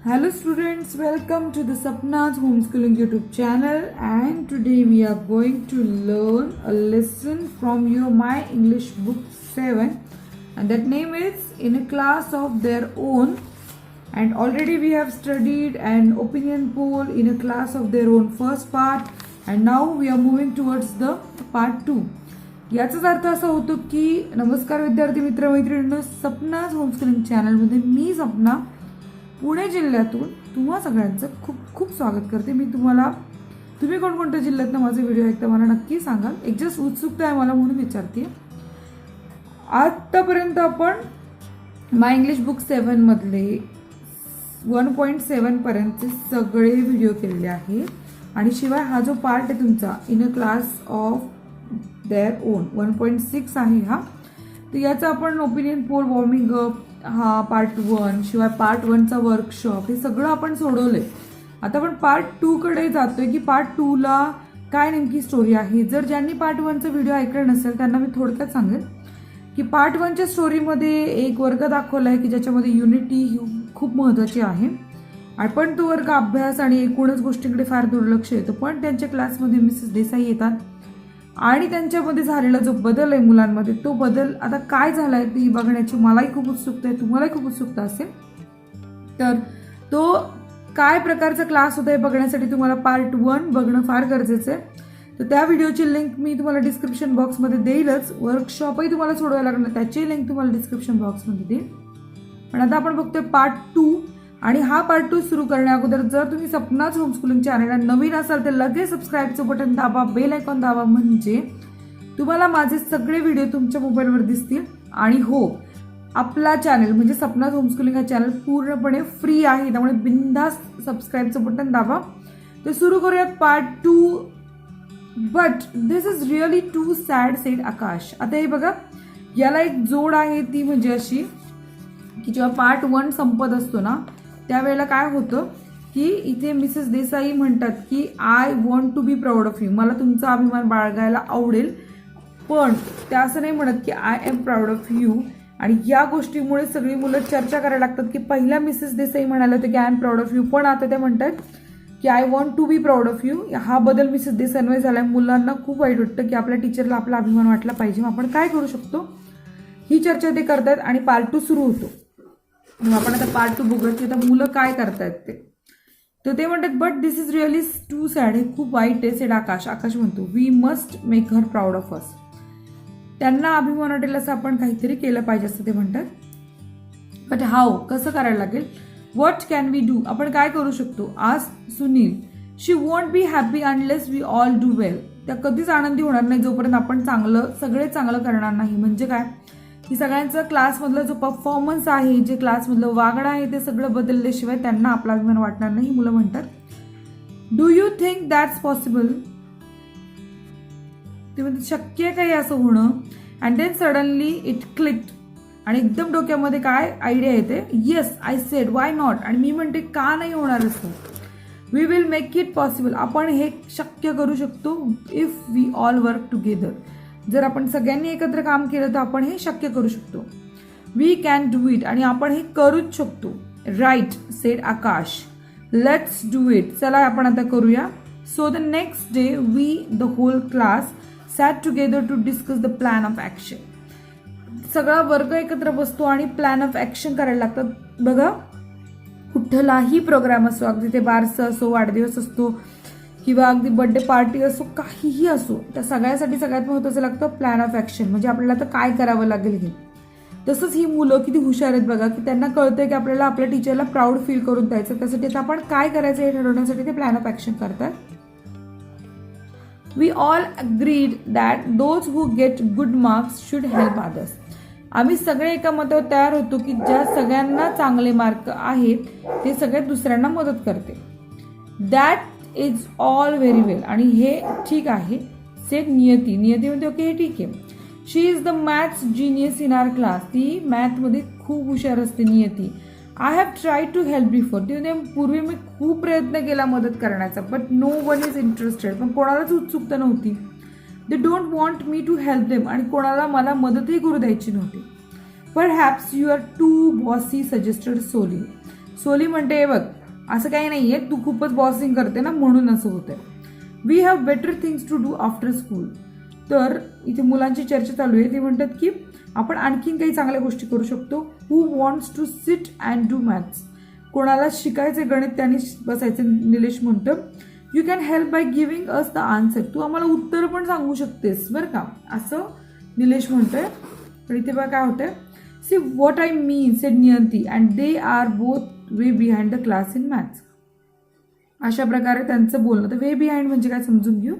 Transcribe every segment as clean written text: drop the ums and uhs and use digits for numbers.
Hello students, welcome to the Sapna's Homeschooling YouTube channel, and today we are going to learn a lesson from your My English book 7, and that name is In a Class of Their Own. And already we have studied an opinion poll in a class of their own first part, and now we are moving towards the part 2. याचाच अर्थ असा होतो की नमस्कार विद्यार्थी मित्र मैत्रिणींनो, Sapna's homeschooling चॅनलमध्ये मी सपना पुणे जिल्ह्यातून तुम्हा सगळ्यांचं खूप खूप स्वागत करते. मी तुम्ही कोणकोणत्या जिल्ह्यातनं माझे व्हिडिओ ऐकता मला नक्की सांगाल. एक जस्ट उत्सुकता आहे मला म्हणून विचारते. आतापर्यंत आपण माय इंग्लिश बुक 7 मधले 1.7 पर्यंतचे सगळे व्हिडिओ केलेले आहेत, आणि शिवाय हा जो पार्ट आहे तुमचा in a class of their own 1.6 आहे हा. तर याचा आपण ओपिनियन पोल, वॉर्मिंग अप, हा पार्ट 1, शिवाय पार्ट 1चा वर्कशॉप, हे सगळं आपण सोडवलंय. आता आपण पार्ट 2 कडे जातोय की पार्ट 2 ला काय नेमकी स्टोरी आहे. जर ज्यांनी पार्ट 1चा व्हिडिओ ऐकला नसेल त्यांना मी थोडक्यात सांगेन की पार्ट 1च्या स्टोरीमध्ये एक वर्ग दाखवलाय की ज्याच्यामध्ये युनिटी ही खूप महत्त्वाची आहे. पण तो वर्ग अभ्यास आणि एकूणच गोष्टींकडे फार दुर्लक्ष येतं. पण त्यांच्या क्लासमध्ये मिसेस देसाई येतात आणि त्यांच्यामध्ये झालेला जो बदल आहे मुलांमध्ये, तो बदल आता काय झालाय ती बघण्याची मलाही खूप उत्सुकता आहे, तुम्हालाही खूप उत्सुकता असेल. तर तो काय प्रकारचा क्लास होता हे बघण्यासाठी तुम्हाला पार्ट 1 बघणं फार गरजेचं आहे. तर त्या व्हिडिओची लिंक मी तुम्हाला डिस्क्रिप्शन बॉक्समध्ये देईलच. वर्कशॉपही तुम्हाला सोडवायला लागणार, त्याची लिंक तुम्हाला डिस्क्रिप्शन बॉक्समध्ये देईल. पण आता आपण बघतोय पार्ट 2, आणि हा पार्ट 2 सुरू करण्या अगोदर जर तुम्ही सपनाच होमस्कूलिंग चॅनलला नवीन असाल तर लगेच सबस्क्राईबचं बटन दाबा, बेल आयकॉन दाबा, म्हणजे तुम्हाला माझे सगळे व्हिडिओ तुमच्या मोबाईलवर दिसतील. आणि हो, आपला चॅनल म्हणजे सपनाच होमस्कूलिंग हा चॅनल पूर्णपणे फ्री आहे, त्यामुळे बिनधास्त सबस्क्राईबचं बटन दाबा. तर सुरू करूयात part 2. But this is really too sad, said Akash. आता हे बघा, याला एक जोड आहे, ती म्हणजे अशी की जेव्हा पार्ट 1 संपत असतो ना त्यावेळेला काय होतं की इथे मिसेस देसाई म्हणतात की I want to be proud of you, मला तुमचा अभिमान बाळगायला आवडेल. पण त्या असं नाही म्हणत की I am proud of you. आणि या गोष्टीमुळे सगळी मुलं चर्चा करायला लागतात की पहिल्या मिसेस देसाई म्हणाले होते की I am proud of you, पण आता ते म्हणतात की I want to be proud of you. हा बदल मिसेस देसाईंमुळे झालाय. मुलांना खूप वाईट वाटतं की आपल्या टीचरला आपला अभिमान वाटला पाहिजे, मग आपण काय करू शकतो, ही चर्चा ते करतात. आणि पार्ट 2 सुरू होतो. मग आपण आता पार्ट 2 बघूया की आता मुलं काय करतायत ते. तर ते म्हणतात but this is really too sad, हे खूप वाईट आहे. सेड आकाश. आकाश म्हणतो we must make her proud of us. त्यांना अभिमान वाटेल असं आपण काहीतरी केलं पाहिजे असं ते म्हणतात. बट हाऊ, कसं करायला लागेल. व्हॉट कॅन वी डू, आपण काय करू शकतो. आज Sunil, she won't be happy unless we all do well. त्या कधीच आनंदी होणार नाही जोपर्यंत आपण सगळे चांगलं करणार नाही. म्हणजे काय की सगळ्यांचं क्लासमधलं जो परफॉर्मन्स आहे, जे क्लासमधलं वागणं आहे, ते सगळं बदलल्याशिवाय त्यांना आपला अभिमान वाटणार नाही. मुलं म्हणतात do you think that's possible, ते म्हणजे शक्य आहे काही असं होणं. And then suddenly it clicked, आणि एकदम डोक्यामध्ये काय आयडिया येते. Yes I said why not, आणि मी म्हणते का नाही होणार असं. We will make it possible, आपण हे शक्य करू शकतो. If we all work together, जर आपण सगळ्यांनी एकत्र काम केलं तर आपण हे शक्य करू शकतो. वी कॅन डू इट, आणि आपण हे करूच शकतो. Right said Akash, let's do it, चला आपण आता करूया. So the next day we the whole class sat together to discuss the plan of action. सगळा वर्ग एकत्र बसतो आणि प्लॅन ऑफ ॲक्शन करायला लागतात. बघा, कुठलाही प्रोग्राम असो, अगदी ते बारसं असो, वाढदिवस असतो, किंवा अगदी बर्थडे पार्टी असो, काहीही असो, त्या सगळ्यासाठी सगळ्यात महत्त्वाचं लागतं प्लॅन ऑफ ॲक्शन. म्हणजे आपल्याला आता काय करावं लागेल हे. तसंच ही मुलं किती हुशार आहेत बघा, की त्यांना कळतंय की आपल्याला आपल्या टीचरला प्राऊड फील करून द्यायचं. त्यासाठी आता आपण काय करायचं हे ठरवण्यासाठी ते प्लॅन ऑफ ॲक्शन करतात. We all agreed that those who get good marks should help others. आम्ही सगळे एका मतावर तयार होतो की ज्या सगळ्यांना चांगले मार्क आहेत ते सगळे दुसऱ्यांना मदत करते. दॅट इज ऑल व्हेरी वेल, आणि हे ठीक आहे. सेड नियती. नियती म्हणते ओके, हे ठीक आहे. She is the maths genius in our class. ती मॅथमध्ये खूप हुशार असते Niyati. I have try to help before. ती म्हणजे पूर्वी मी खूप प्रयत्न केला मदत करण्याचा, but no one is interested, पण कोणालाच उत्सुकता नव्हती. They don't want me to help them, आणि कोणाला मला मदतही करू द्यायची नव्हती. Perhaps you are too bossy, suggested Soli. Soli म्हणते हे बघ असं काही नाहीये, तू खूपच बॉसिंग करते ना म्हणून असं होतंय. We have better things to do after school. तर इथे मुलांची चर्चा चालू आहे. ती म्हणतात की आपण आणखीन काही चांगल्या गोष्टी करू शकतो. Who wants to sit and do maths. कोणाला शिकायचे गणित त्यांनी बसायचे. निलेश म्हणतं you can help by giving us the answer. तू आम्हाला उत्तर पण सांगू शकतेस बरं का, असं निलेश म्हणतोय. पण इथे बघा काय होतंय. See what I mean said Niyanti and they are both way behind the class in maths. अशा प्रकारे त्यांचं बोलणं. तर वे बिहाइंड म्हणजे काय समजून घेऊ.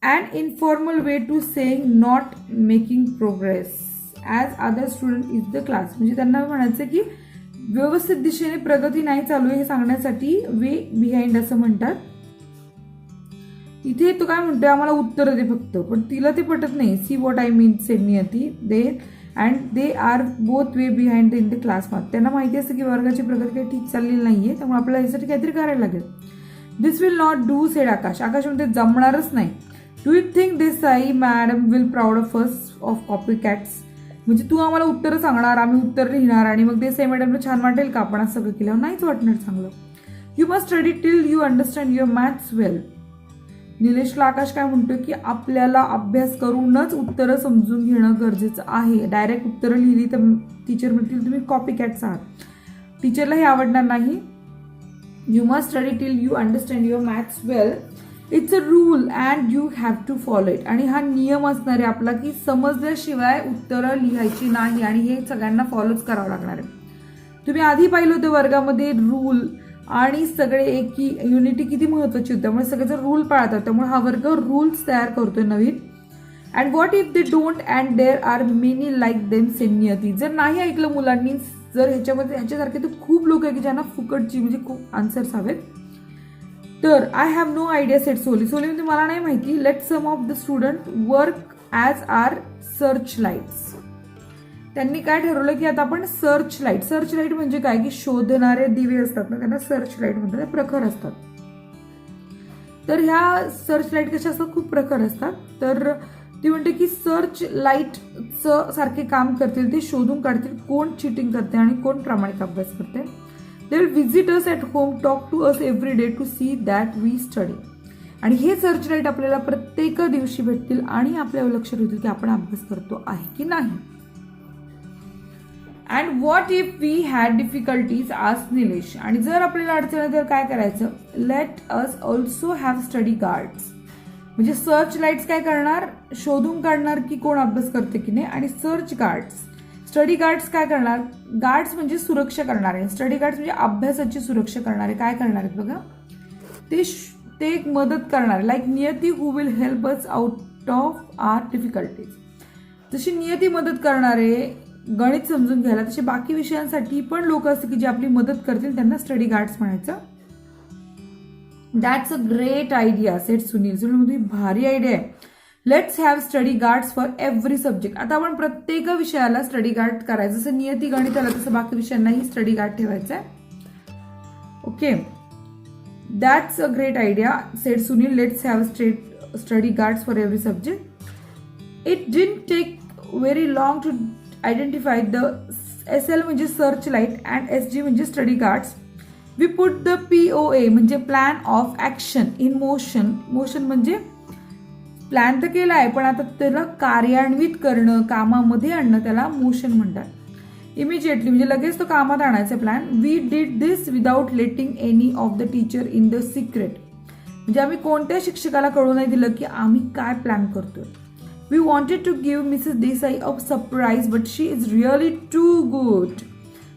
an informal way to saying not making progress as other student is the class. म्हणजे त्यांना म्हणायचं की व्यवस्थित दिशेने प्रगती नाही चालू आहे हे सांगण्यासाठी वे बिहाइंड असं म्हणतात. इथे तो काय म्हणतोय आम्हाला उत्तर दे फक्त, पण तिला ते पटत नाही. C what I mean sed Niyati they and they are both way behind in the class mark. त्यांना माहिती असतं की वर्गाची प्रगती काही ठीक चाललेली नाहीये, त्यामुळे आपल्याला यासाठी काहीतरी करायला लागेल. दिस will not do sed Akash. आकाश म्हणते जमणारच नाही. Do you think Desai madam will proud of us of copy cats. म्हणजे तू आम्हाला उत्तर सांगणार, आम्ही उत्तर लिहिणार आणि मग देसाई मॅडमला छान वाटेल का आपण असं सगळं केल्यावर. नाहीच वाटणार चांगलं. You must study till you understand your maths well. निलेशला आकाश काय म्हणतोय की आपल्याला अभ्यास करूनच उत्तरं समजून घेणं गरजेचं आहे. डायरेक्ट उत्तरं लिहिली तर टीचर म्हणतील तुम्ही कॉपी कॅट्स आहात. टीचरला हे आवडणार नाही. You must study till you understand your maths well. It's a rule and you have to follow it. आणि हा नियम असणार आहे आपला की समजल्याशिवाय उत्तरं लिहायची नाही आणि हे सगळ्यांना फॉलोच करावं लागणार आहे. तुम्ही आधी पाहिलं होतं वर्गामध्ये रूल आणि सगळे एकी युनिटी किती महत्वाची होती. त्यामुळे सगळे जर रूल पाळतात त्यामुळे हा वर्ग रूल्स तयार करतोय नवीन. And what if they don't and there are many like them said Niyati. जर नाही ऐकलं मुलांनी, जर ह्याच्यासारखे तर खूप लोक आहे की ज्यांना फुकटची म्हणजे खूप आन्सर्स हवेत. तर I have no idea said Soli. Soli म्हणजे मला नाही माहिती. Let some of the student work as our search lights. त्यांनी काय ठरवलं की आता आपण सर्च लाईट. सर्च लाईट म्हणजे काय की शोधणारे दिवे असतात ना, त्यांना सर्च लाईट म्हणतात. प्रखर असतात. तर ह्या सर्च लाईट कशा असतात, खूप प्रखर असतात. तर ती म्हणते की सर्च लाईटचं सारखे काम करतील. ते शोधून काढतील कोण चिटिंग करते आणि कोण प्रामाणिक अभ्यास करते. They will visit us at home, talk to us every day to see that we study. आणि हे सर्च लाईट आपल्याला प्रत्येक दिवशी भेटतील आणि आपल्यावर लक्ष ठेवतील की आपण अभ्यास करतो आहे की नाही. And what if we had difficulties ask Nilesh. आणि जर आपल्याला अडचण आहे तर काय करायचं. Let us also have study guards. म्हणजे सर्च लाईट्स काय करणार, शोधून काढणार की कोण अभ्यास करते की नाही. आणि सर्च गार्ड्स, स्टडी गार्ड्स काय करणार. गार्ड्स म्हणजे सुरक्षा करणारे. स्टडी गार्ड्स म्हणजे अभ्यासाची सुरक्षा करणारे. काय करणार आहेत बघा, ते एक मदत करणारे. Like Niyati who will help us out of our difficulties. जशी नियती मदत करणारे गणित समजून घ्यायला, तसे बाकी विषयांसाठी पण लोक असतात की जे आपली मदत करतील, त्यांना स्टडी गार्ड्स म्हणायचं. That's a great idea said Sunil. Sunil म्हणजे भारी आयडिया आहे. Let's have study guards for every subject. आता आपण प्रत्येक विषयाला स्टडी गार्ड करायचं. जसं नियती गणिताला तसं बाकी विषयांनाही स्टडी गार्ड ठेवायचं आहे. Okay, that's a great idea said Sunil. Let's have study guards for every subject. It didn't take very long to identify the SL म्हणजे सर्च लाईट अँड SG म्हणजे study guards. We put the POA म्हणजे plan of action in motion. Motion म्हणजे plan तर केला आहे पण आता त्याला कार्यान्वित करणं, कामामध्ये आणणं, त्याला मोशन म्हणतात. इमिजिएटली म्हणजे लगेच तो कामात आणायचा plan. We did this without letting any of the teacher in the secret. म्हणजे आम्ही कोणत्या शिक्षकाला कळू नाही दिलं की आम्ही काय प्लॅन करतोय. We wanted to give Mrs Desai a surprise but she is really too good.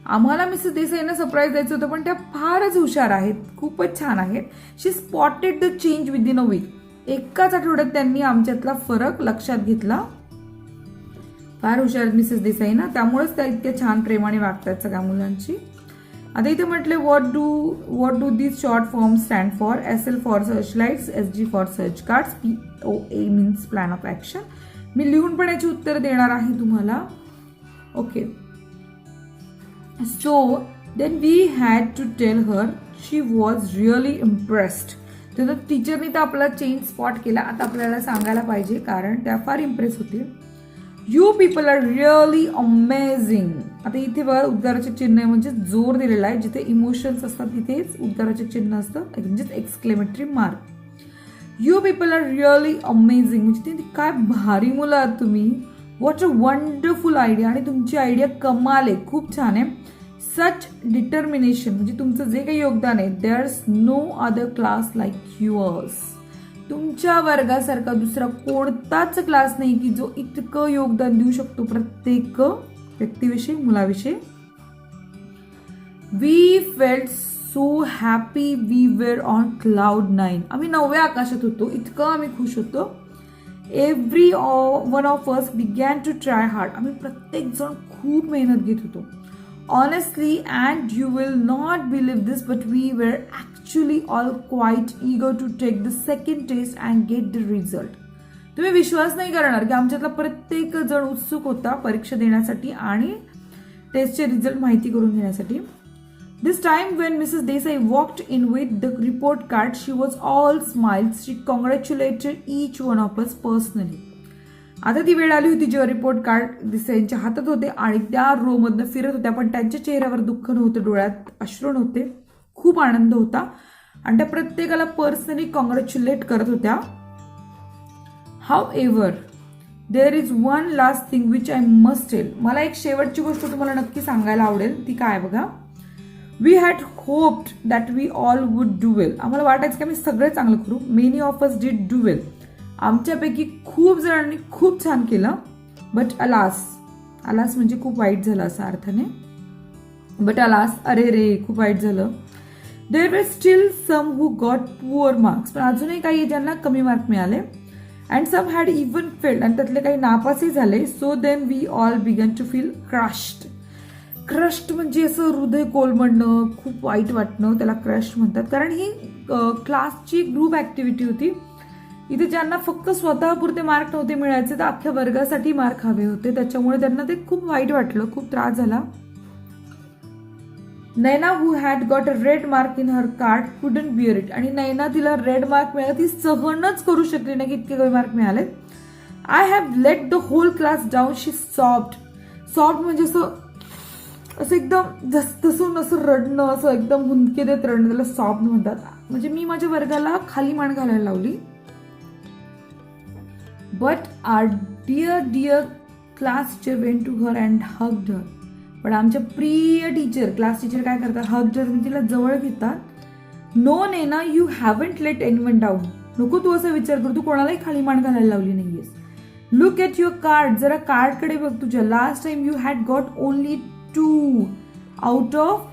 आम्हाला मिसेस देसाईंना सरप्राईज द्यायचं होतं पण त्या फारच हुशार आहेत, खूपच छान आहेत. She spotted the change within a week. एकाच आठवड्यात त्यांनी आमच्यातला फरक लक्षात घेतला. फार हुशार मिसेस देसाई ना, त्यामुळेच त्या इतक्या छान प्रेमाने वागतात सगळ्या मुलांची. आता इथे म्हटले what do this short form stand for. SL for search lights, SG for search guards, POA means plan of action. मी लिहून पण याची उत्तर देणार आहे तुम्हाला. Okay, so then we had to tell her. She was really impressed. तर टीचरनी तर आपला चेंज स्पॉट केला. आता आपल्याला सांगायला पाहिजे कारण त्या फार इम्प्रेस होतील. You people are really amazing. आता इथे बघा उद्गाराचे चिन्ह आहे म्हणजे जोर दिलेला आहे. जिथे इमोशन्स असतात तिथेच उद्गाराचे चिन्ह असतं म्हणजेच exclamatory mark. You people are really amazing म्हणजे ते काय भारी मुलं आहात तुम्ही. What a wonderful idea. आणि तुमची आयडिया कमाल आहे, खूप छान आहे. सच डिटर्मिनेशन म्हणजे तुमचं जे काही योगदान आहे. There's no other class like yours. तुमच्या वर्गासारखा दुसरा कोणताच क्लास नाही की जो इतकं योगदान देऊ शकतो प्रत्येक व्यक्तीविषयी, मुलाविषयी. We felt so happy, we were on cloud 9. आम्ही 9व्या आकाशात होतो, इतकं आम्ही खुश होतो. Every one of us began to try hard. आम्ही प्रत्येक जण खूप मेहनत घेत होतो. Honestly, and you will not believe this, but we were actually all quite eager to take the second test and get the result. तुम्ही विश्वास नाही करणार की आमच्यातला प्रत्येक जण उत्सुक होता परीक्षा देण्यासाठी आणि टेस्टचे रिझल्ट माहिती करून घेण्यासाठी. This time when Mrs. Desai walked in with the report card, she was all smiles. She congratulated each one of us personally. आता ती वेळ आली होती जेव्हा रिपोर्ट कार्ड देसाईंच्या हातात होते आणि त्या रो मधनं फिरत होत्या, पण त्यांच्या चेहऱ्यावर दुःख नव्हतं, डोळ्यात अश्रू नव्हते, खूप आनंद होता आणि त्या प्रत्येकाला पर्सनली कॉंग्रॅच्युलेट करत होत्या. However there is one last thing which I must tell. मला एक शेवटची गोष्ट तुम्हाला नक्की सांगायला आवडेल. ती काय बघा. We had hoped that we all would do well. आम्हाला वाटायचं की आम्ही सगळे चांगलं करू. Many of us did do well. आमच्यापैकी खूप जणांनी खूप छान केलं. बट अलास, अलास म्हणजे खूप वाईट झालं असा अर्थाने. बट अलास, अरे रे खूप वाईट झालं. There were still some who got poor marks. पण अजूनही काही ज्यांना कमी मार्क मिळाले. And some had even failed. आणि त्यातले काही नापासही झाले. So then we all began to feel crushed. Crushed म्हणजे असं हृदय कोलमडणं, खूप वाईट वाटणं, त्याला क्रश म्हणतात. कारण ही क्लासची ग्रुप ऍक्टिव्हिटी होती. इथे ज्यांना फक्त स्वतःपुरते मार्क नव्हते मिळायचे तर अख्ख्या वर्गासाठी मार्क हवे होते. त्याच्यामुळे त्यांना ते खूप वाईट वाटलं, खूप त्रास झाला. Naina who had got a red mark in her card couldn't bear it. आणि नैना तिला रेड मार्क मिळाला, ती सहनच करू शकली नाही की इतके कमी मार्क मिळाले. I have let the whole class down. She sobbed. Sobbed म्हणजे असं एकदम धसधसून असं रडणं, असं एकदम हुंदके देत रडणं, त्याला सॉफ्ट म्हणतात. म्हणजे मी माझ्या वर्गाला खाली मान घालायला लावली. But our dear class teacher went to her and hugged her. पण आमच्या प्रिय टीचर, क्लास टीचर काय करतात, हग्ड हर म्हणजे तिला जवळ घेतात. No Naina, you haven't let anyone down. नको तू असा विचार कर, तू कोणालाही खाली मान घालायला लावली नाहीयेस. Look at your card. जरा कार्ड कडे बघ तुझ्या. Last time you had got only 2 out of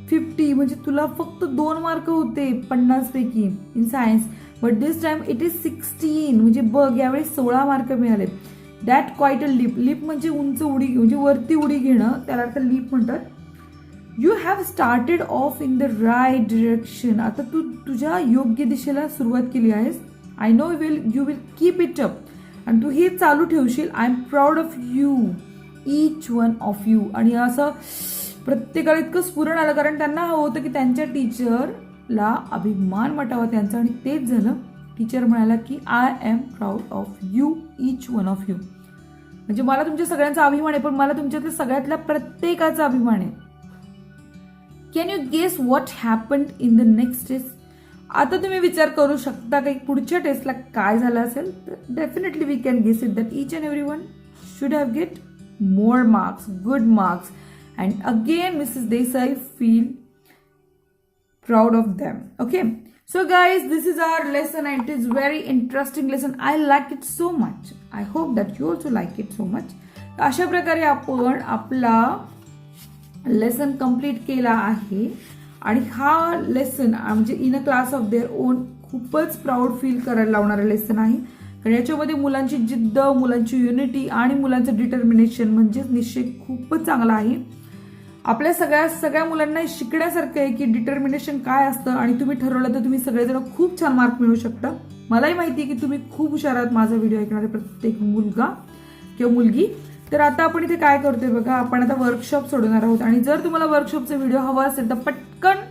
50. म्हणजे तुला फक्त 2 मार्क होते 50 पैकी in science. But this time it is 16. म्हणजे बघ यावेळी 16 मार्क मिळाले. That quiet a lip. Lip म्हणजे उंच उडी, म्हणजे वरती उडी घेणं, त्याला अर्थ लिप म्हणतात. You have started off in the right direction. आता तू तुझ्या योग्य दिशेला सुरुवात केली आहेस. I know you will keep it up. आणि तू हे चालू ठेवशील. I am proud of you, each one of you. आणि असं प्रत्येकाला इतकं स्फुरण आलं, कारण त्यांना हवं होतं की त्यांच्या टीचरला अभिमान वाटावा त्यांचा, आणि तेच झालं. टीचर म्हणाला की I am proud of you, each one of you. म्हणजे मला तुमच्या सगळ्यांचा अभिमान आहे, पण मला तुमच्यातल्या सगळ्यातल्या प्रत्येकाचा अभिमान आहे. Can you guess what happened in the next test. आता तुम्ही विचार करू शकता की पुढच्या टेस्टला काय झालं असेल. Definitely we can guess it that each and every one should have get more marks, good marks, and again Mrs. Desai feel proud of them. Okay, so guys, this is our lesson and it is very interesting lesson. I like it so much. I hope that you also like it so much. अशा प्रकारे आपण आपला lesson complete केला आहे. आणि हा lesson म्हणजे in a class of their own खूपच प्राऊड फील करायला लावणारा लेसन आहे. कारण याच्यामध्ये मुलांची जिद्द, मुलांची युनिटी आणि मुलांचं डिटर्मिनेशन म्हणजे निश्चय खूपच चांगला आहे. आपल्या सगळ्या मुलांना शिकण्यासारखं आहे की डिटर्मिनेशन काय असतं. आणि तुम्ही ठरवलं तर तुम्ही सगळेजण खूप छान मार्क मिळवू शकता. मलाही माहिती आहे की तुम्ही खूप हुशार आहात, माझा व्हिडिओ ऐकणारे प्रत्येक मुलगा किंवा मुलगी. तर आता आपण इथे काय करतोय बघा, आपण आता वर्कशॉप सोडवणार आहोत. आणि जर तुम्हाला वर्कशॉपचा व्हिडिओ हवा असेल तर पटकन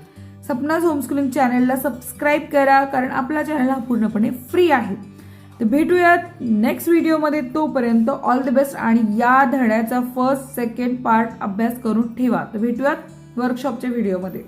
सपनाज होमस्कूलिंग चॅनलला सबस्क्राईब करा, कारण आपला चॅनल हा पूर्णपणे फ्री आहे. तर तर भेटूयात नेक्स्ट व्हिडिओमध्ये. तोपर्यंत ऑल द बेस्ट आणि या धड्याचा फर्स्ट सेकंड पार्ट अभ्यास करून ठेवा. तर भेटूयात वर्कशॉपच्या व्हिडिओमध्ये.